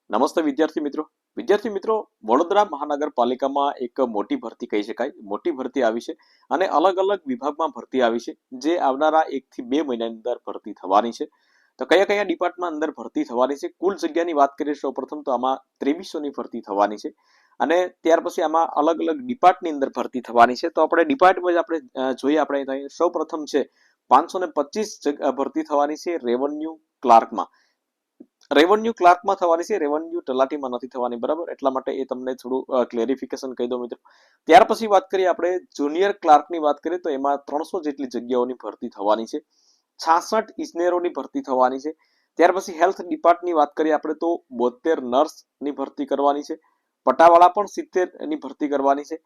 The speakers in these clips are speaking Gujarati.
નમસ્તે વિદ્યાર્થી મિત્રો વડોદરા મહાનગરપાલિકામાં એક મોટી ભરતી કહી શકાય મોટી ભરતી આવી છે અને અલગ અલગ વિભાગમાં ભરતી આવી છે જે આવનારા 1 થી 2 મહિનાની અંદર ભરતી થવાની છે તો કયા કયા ડિપાર્ટમેન્ટ અંદર ભરતી થવાની છે કુલ જગ્યાની વાત કરીએ સૌપ્રથમ તો આમાં 2300 ની ભરતી થવાની છે અને ત્યાર પછી આમાં અલગ અલગ ડિપાર્ટની અંદર ભરતી થવાની છે તો આપણે ડિપાર્ટમેન્ટ આપણે જોઈએ આપણે સૌપ્રથમ છે 525 ભરતી થવાની છે રેવન્યુ ક્લાર્કમાં થવાની છે રેવન્યુ તલાટીમાં નથી થવાની બરાબર એટલા માટે એ તમને થોડું ક્લેરિફિકેશન કહી દઉં મિત્રો ત્યાર પછી વાત કરીએ આપણે જુનિયર ક્લાર્કની વાત કરીએ તો એમાં 300 જેટલી જગ્યાઓની ભરતી થવાની છે 66 ઇજનેરોની ભરતી થવાની છે ત્યાર પછી હેલ્થ ડિપાર્ટની વાત કરીએ આપણે તો 72 નર્સની ભરતી કરવાની છે પટાવાળા પણ 70 ની ભરતી કરવાની છે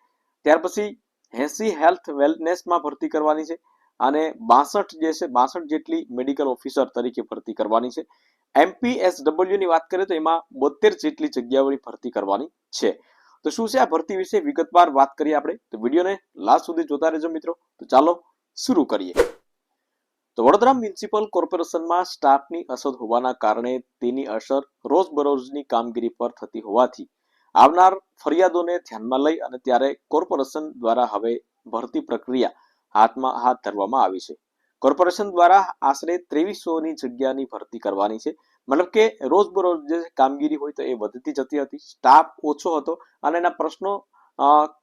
ત્યાર પછી 80 હેલ્થ વેલનેસમાં ભરતી કરવાની છે અને 62 જેટલી મેડિકલ ઓફિસર તરીકે ભરતી કરવાની છે MPSW ની વાત કરીએ તો એમાં 72 જેટલી જગ્યાઓની ભરતી કરવાની છે તો શું છે આ ભરતી વિશે વિગતવાર વાત કરીએ આપણે તો વિડીયોને લાસ્ટ સુધી જોતા રહેજો મિત્રો તો ચાલો શરૂ કરીએ તો વડોદરા મ્યુનિસિપલ કોર્પોરેશનમાં સ્ટાફની અછત હોવાના કારણે તેની અસર રોજબરોજની કામગીરી પર થતી હોવાથી આવનાર ફરિયાદોને ધ્યાનમાં લઈ અને ત્યારે કોર્પોરેશન દ્વારા હવે ભરતી પ્રક્રિયા હાથ ધરવામાં આવી છે કોર્પોરેશન દ્વારા આશરે 2300 ની જગ્યાની ભરતી કરવાની છે મતલબ કે રોજબરોજ જે કામગીરી હોય તો એ વધતી જતી હતી સ્ટાફ ઓછો હતો અને એના પ્રશ્નો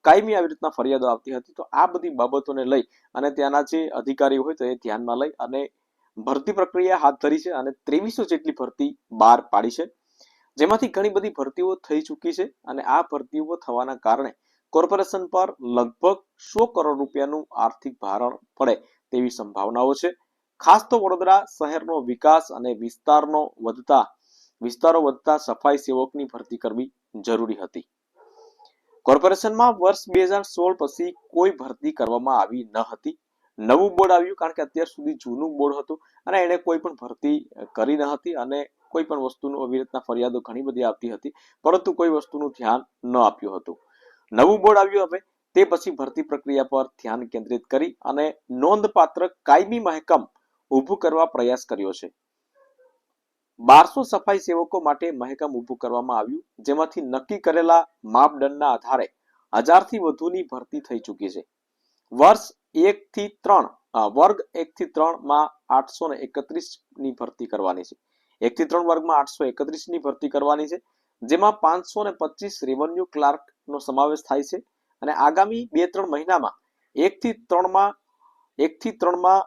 કાયમી આવી રીતના ફરિયાદો આવતી હતી તો આ બધી બાબતોને લઈ અને ત્યાંના જે અધિકારીઓ હોય તો એ ધ્યાનમાં લઈ અને ભરતી પ્રક્રિયા હાથ ધરી છે અને 2300 જેટલી ભરતી બહાર પાડી છે જેમાંથી ઘણી બધી ભરતીઓ થઈ ચૂકી છે અને આ ભરતીઓ થવાના કારણે કોર્પોરેશન પર લગભગ 100 કરોડ રૂપિયાનું આર્થિક ભારણ પડે તેવી સંભાવનાઓ છે ખાસ તો વડોદરા શહેરનો વિકાસ અને વિસ્તારો વધતા સફાઈ સેવકની ભરતી કરવી જરૂરી હતી કોર્પોરેશનમાં વર્ષ 2016 પછી કોઈ ભરતી કરવામાં આવી ન હતી નવું બોર્ડ આવ્યું કારણ કે અત્યાર સુધી જૂનું બોર્ડ હતું અને એને કોઈ પણ ભરતી કરી ન હતી અને કોઈ પણ વસ્તુનું આવી રીતના ફરિયાદો ઘણી બધી આવતી હતી પરંતુ કોઈ વસ્તુનું ધ્યાન ન આપ્યું હતું નવું બોર્ડ આવ્યું હવે તે પછી ભરતી પ્રક્રિયા પર ધ્યાન કેન્દ્રિત કરી અને નોંધપાત્ર કાયમી મહેકમ ઊભું કરવા પ્રયાસ કર્યો છે 1200 સફાઈ સેવકો માટે મહેકમ ઊભું કરવામાં આવ્યું જેમાંથી નક્કી કરેલા માપદંડના આધારે 1000 થી વધુની ભરતી થઈ ચૂકી છે વર્ગ 1 થી 3 માં 831 ની ભરતી કરવાની છે 1 થી 3 વર્ગમાં 831 ની ભરતી કરવાની છે જેમાં 525 રેવન્યુ ક્લાર્ક નો સમાવેશ થાય છે અને આગામી 2-3 મહિનામાં 1 થી 3 માં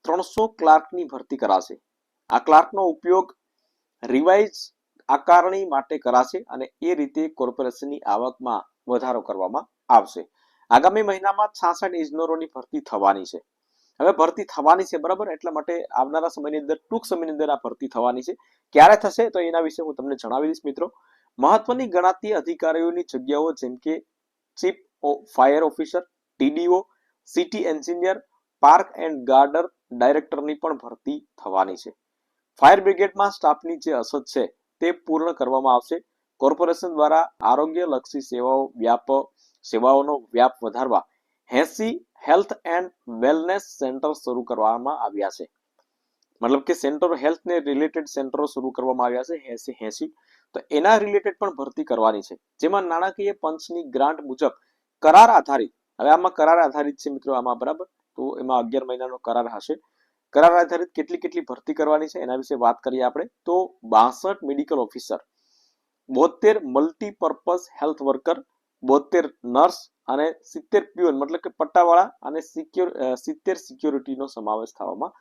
300 ક્લાર્કની ભરતી કરાશે આ ક્લાર્કનો ઉપયોગ રિવાઇઝ આકારણી માટે કરાશે અને એ રીતે કોર્પોરેશનની આવકમાં વધારો કરવામાં આવશે આગામી મહિનામાં 66 ઇજનેરોની ભરતી થવાની છે હવે ભરતી થવાની છે બરાબર એટલા માટે આવનારા સમયની અંદર ટૂંક સમયની અંદર આ ભરતી થવાની છે ક્યારે થશે તો એના વિશે હું તમને જણાવી દઈશ મિત્રો મહત્વની ગણાતી અધિકારીઓની જગ્યાઓ જેમ કે chief fire officer TDO city engineer park and garden ડાયરેક્ટરની પણ ભરતી થવાની છે ફાયર બ્રિગેડમાં સ્ટાફની જે અછત છે તે પૂર્ણ કરવામાં આવશે કોર્પોરેશન દ્વારા આરોગ્યલક્ષી સેવાઓનો વ્યાપ વધારવા 80 હેલ્થ એન્ડ વેલનેસ સેન્ટર શરૂ કરવામાં આવ્યા છે મતલબ કે સેન્ટર હેલ્થને રિલેટેડ સેન્ટરો શરૂ કરવામાં આવ્યા છે 80 તો એના રિલેટેડ પણ ભરતી કરવાની છે જેમાં નાણાકીય પંચની ગ્રાન્ટ મુજબ કરાર આધારિત હવે આમાં કરાર આધારિત છે મિત્રો આમાં બરાબર તો એમાં 11 મહિનાનો કરાર હશે કરાર આધારિત કેટલી ભરતી કરવાની છે એના વિશે વાત કરીએ આપણે તો 62 medical officer 72 multipurpose health worker 72 nurse અને 70 પ્યુઅન મતલબ કે પટ્ટાવાળા અને 70 સિક્યોરિટીનો સમાવેશ થવામાં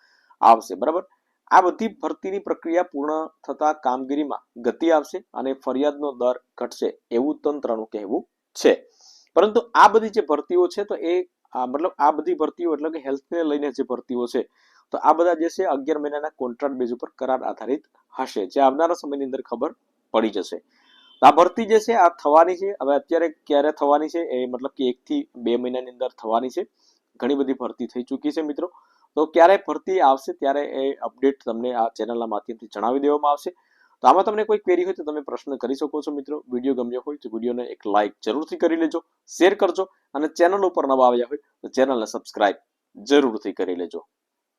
આવશે બરાબર આ બધી ભરતીની પ્રક્રિયા પૂર્ણ થતા કામગીરીમાં ગતિ આવશે અને ફરિયાદનો દર ઘટશે એવું તંત્રનું કહેવું છે પરંતુ આ બધી જે ભરતીઓ છે તો એ મતલબ આ બધી ભરતીઓ એટલે કે હેલ્થને લઈને જે ભરતીઓ છે તો આ બધા જે છે 11 મહિનાના કોન્ટ્રાક્ટ બેઝ ઉપર કરાર આધારિત હશે જે આવનારા સમયની અંદર ખબર પડી જશે આ ભરતી જે છે આ થવાની છે હવે અત્યારે ક્યારે થવાની છે એ મતલબ કે 1 થી 2 મહિનાની અંદર થવાની છે ઘણી બધી ભરતી થઈ ચૂકી છે મિત્રો તો ક્યારે ભરતી આવશે ત્યારે એ અપડેટ તમને આ ચેનલના માધ્યમથી જણાવી દેવામાં આવશે તો આમાં તમને કોઈ ક્વેરી હોય તો તમે પ્રશ્ન કરી શકો છો મિત્રો વિડીયો ગમ્યો હોય તો વિડીયોને એક લાઈક જરૂરથી કરી લેજો શેર કરજો અને ચેનલ ઉપર નવા આવ્યા હોય તો ચેનલને સબસ્ક્રાઇબ જરૂરથી કરી લેજો